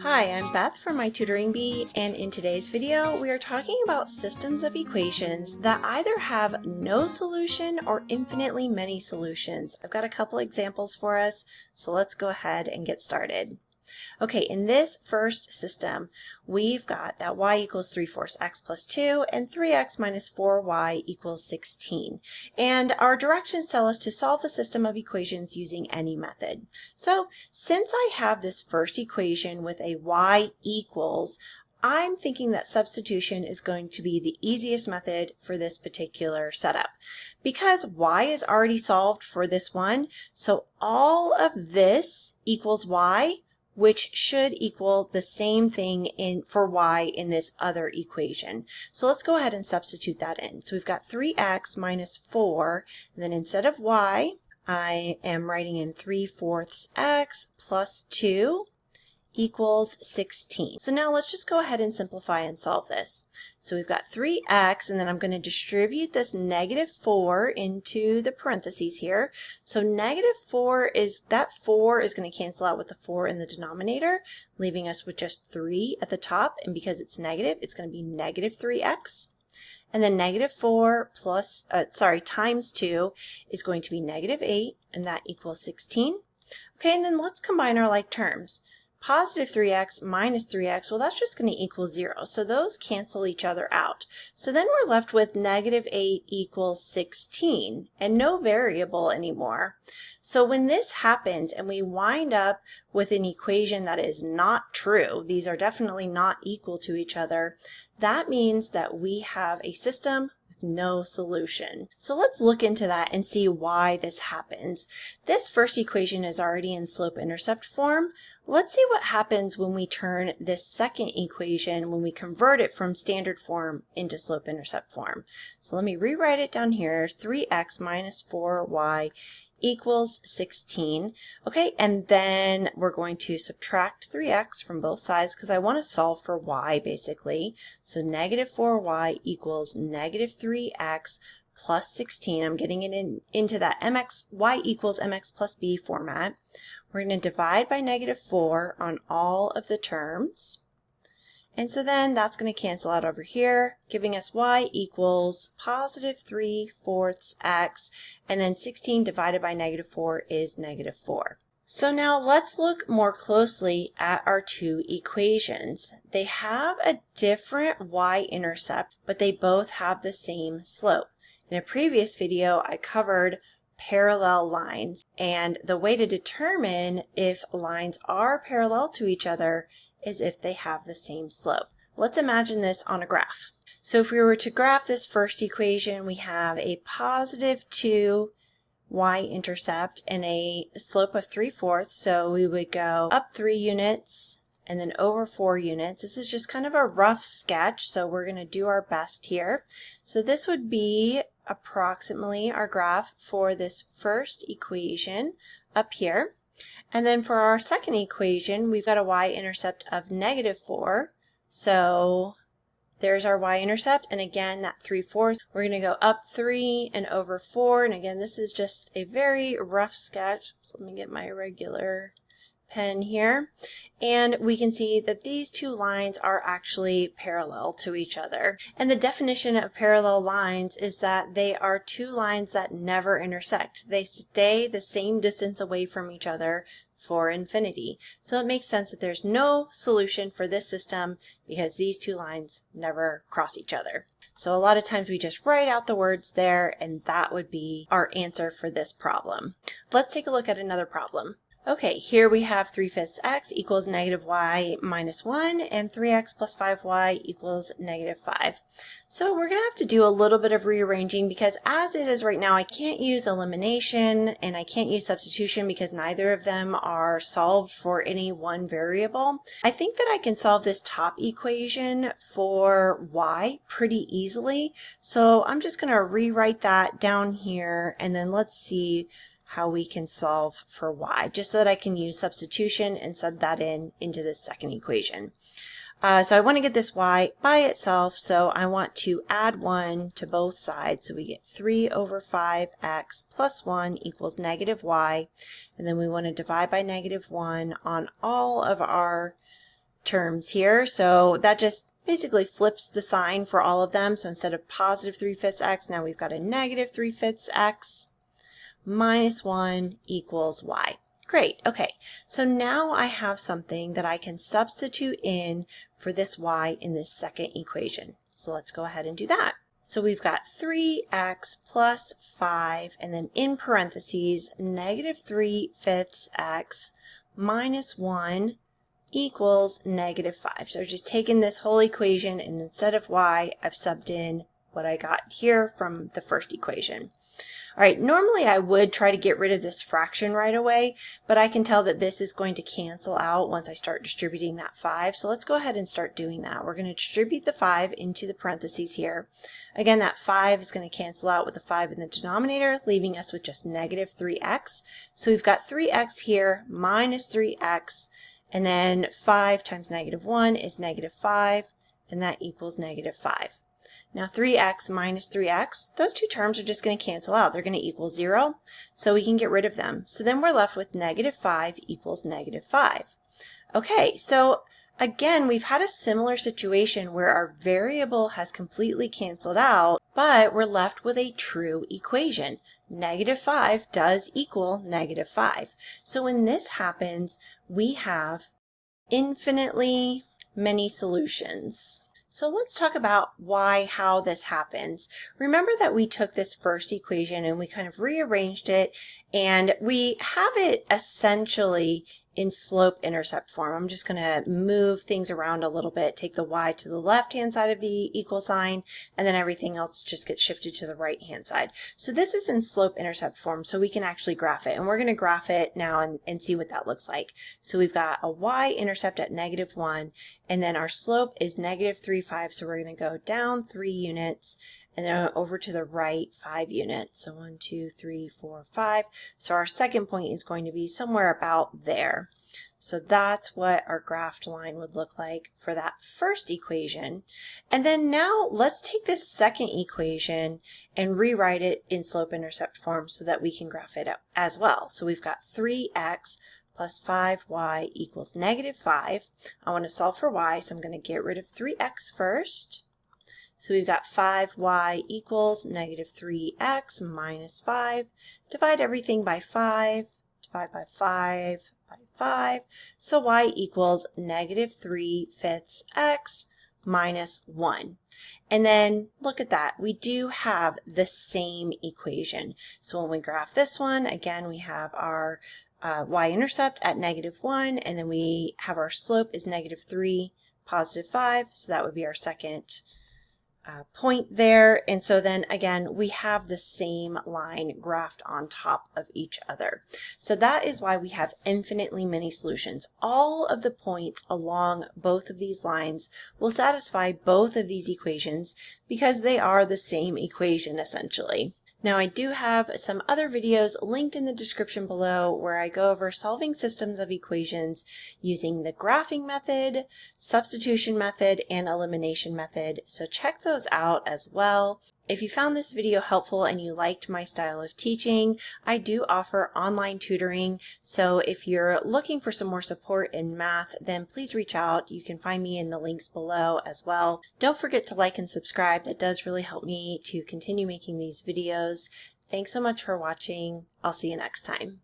Hi, I'm Beth from My Tutoring Bee, and in today's video we are talking about systems of equations that either have no solution or infinitely many solutions. I've got a couple examples for us, so let's go ahead and get started. Okay, in this first system, we've got that y equals 3/4 x plus 2 and 3x minus 4y equals 16. And our directions tell us to solve a system of equations using any method. So since I have this first equation with a y equals, I'm thinking that substitution is going to be the easiest method for this particular setup. Because y is already solved for this one, so all of this equals y, which should equal the same thing for y in this other equation. So let's go ahead and substitute that in. So we've got 3x minus 4, and then instead of y, I am writing in 3/4 x plus 2 equals 16. So now let's just go ahead and simplify and solve this. So we've got 3x, and then I'm going to distribute this negative 4 into the parentheses here. So negative 4 is, that 4 is going to cancel out with the 4 in the denominator, leaving us with just 3 at the top, and because it's negative, it's going to be negative 3x. And then negative 4 times 2 is going to be negative 8, and that equals 16. Okay, and then let's combine our like terms. Positive 3x minus 3x, well, that's just going to equal 0. So those cancel each other out. So then we're left with negative 8 equals 16 and no variable anymore. So when this happens and we wind up with an equation that is not true, these are definitely not equal to each other, that means that we have a system no solution. So let's look into that and see why this happens. This first equation is already in slope-intercept form. Let's see what happens when we turn this second equation, when we convert it from standard form into slope-intercept form. So let me rewrite it down here. 3x minus 4y equals 16. Okay, and then we're going to subtract 3x from both sides because I want to solve for y basically. So negative 4y equals negative 3x plus 16. I'm getting it into that y equals mx plus b format. We're going to divide by negative 4 on all of the terms. And so then that's going to cancel out over here, giving us y equals positive 3/4 x, and then 16 divided by negative 4 is negative 4. So now let's look more closely at our two equations. They have a different y-intercept, but they both have the same slope. In a previous video, I covered parallel lines, and the way to determine if lines are parallel to each other is if they have the same slope. Let's imagine this on a graph. So if we were to graph this first equation, we have a positive 2 y-intercept and a slope of 3/4. So we would go up 3 units and then over 4 units. This is just kind of a rough sketch, so we're going to do our best here. So this would be approximately our graph for this first equation up here. And then for our second equation, we've got a y-intercept of negative 4. So there's our y-intercept, and again, that 3/4. We're going to go up 3 and over 4, and again, this is just a very rough sketch. So let me get my regular pen here, and we can see that these two lines are actually parallel to each other. And the definition of parallel lines is that they are two lines that never intersect. They stay the same distance away from each other for infinity. So it makes sense that there's no solution for this system because these two lines never cross each other. So a lot of times we just write out the words there, and that would be our answer for this problem. Let's take a look at another problem. Okay, here we have 3/5 x equals negative y minus 1 and 3x plus 5y equals negative 5. So we're going to have to do a little bit of rearranging because as it is right now, I can't use elimination and I can't use substitution because neither of them are solved for any one variable. I think that I can solve this top equation for y pretty easily. So I'm just going to rewrite that down here, and then let's see how we can solve for y, just so that I can use substitution and sub that into this second equation. So I want to get this y by itself, so I want to add 1 to both sides. So we get 3/5x plus 1 equals negative y, and then we want to divide by negative 1 on all of our terms here. So that just basically flips the sign for all of them. So instead of positive 3/5 x, now we've got a negative 3/5 x minus 1 equals y. Great. Okay, so now I have something that I can substitute in for this y in this second equation. So let's go ahead and do that. So we've got 3x plus 5, and then in parentheses, negative 3/5 x minus 1 equals negative 5. So I've just taken this whole equation, and instead of y, I've subbed in what I got here from the first equation. All right, normally I would try to get rid of this fraction right away, but I can tell that this is going to cancel out once I start distributing that 5. So let's go ahead and start doing that. We're going to distribute the 5 into the parentheses here. Again, that 5 is going to cancel out with the 5 in the denominator, leaving us with just negative 3x. So we've got 3x here minus 3x, and then 5 times negative 1 is negative 5, and that equals negative 5. Now 3x minus 3x, those two terms are just going to cancel out. They're going to equal 0, so we can get rid of them. So then we're left with negative 5 equals negative 5. Okay, so again, we've had a similar situation where our variable has completely canceled out, but we're left with a true equation. Negative 5 does equal negative 5. So when this happens, we have infinitely many solutions. So let's talk about how this happens. Remember that we took this first equation and we kind of rearranged it, and we have it essentially in slope-intercept form. I'm just going to move things around a little bit, take the y to the left-hand side of the equal sign, and then everything else just gets shifted to the right-hand side. So this is in slope-intercept form, so we can actually graph it. And we're going to graph it now and see what that looks like. So we've got a y-intercept at negative 1, and then our slope is negative 3/5, so we're going to go down 3 units, and then over to the right 5 units. So 1, 2, 3, 4, 5. So our second point is going to be somewhere about there. So that's what our graphed line would look like for that first equation. And then now let's take this second equation and rewrite it in slope-intercept form so that we can graph it out as well. So we've got 3x plus 5y equals negative 5. I want to solve for y, so I'm going to get rid of 3x first. So we've got 5y equals negative 3x minus 5. Divide everything by 5. Divide by 5 by 5. So y equals negative 3/5 x minus 1. And then look at that. We do have the same equation. So when we graph this one, again, we have our y-intercept at negative 1, and then we have our slope is negative 3, positive 5. So that would be our second point there. And so then again, we have the same line graphed on top of each other. So that is why we have infinitely many solutions. All of the points along both of these lines will satisfy both of these equations because they are the same equation essentially. Now I do have some other videos linked in the description below where I go over solving systems of equations using the graphing method, substitution method, and elimination method. So check those out as well. If you found this video helpful and you liked my style of teaching, I do offer online tutoring. So if you're looking for some more support in math, then please reach out. You can find me in the links below as well. Don't forget to like and subscribe. That does really help me to continue making these videos. Thanks so much for watching. I'll see you next time.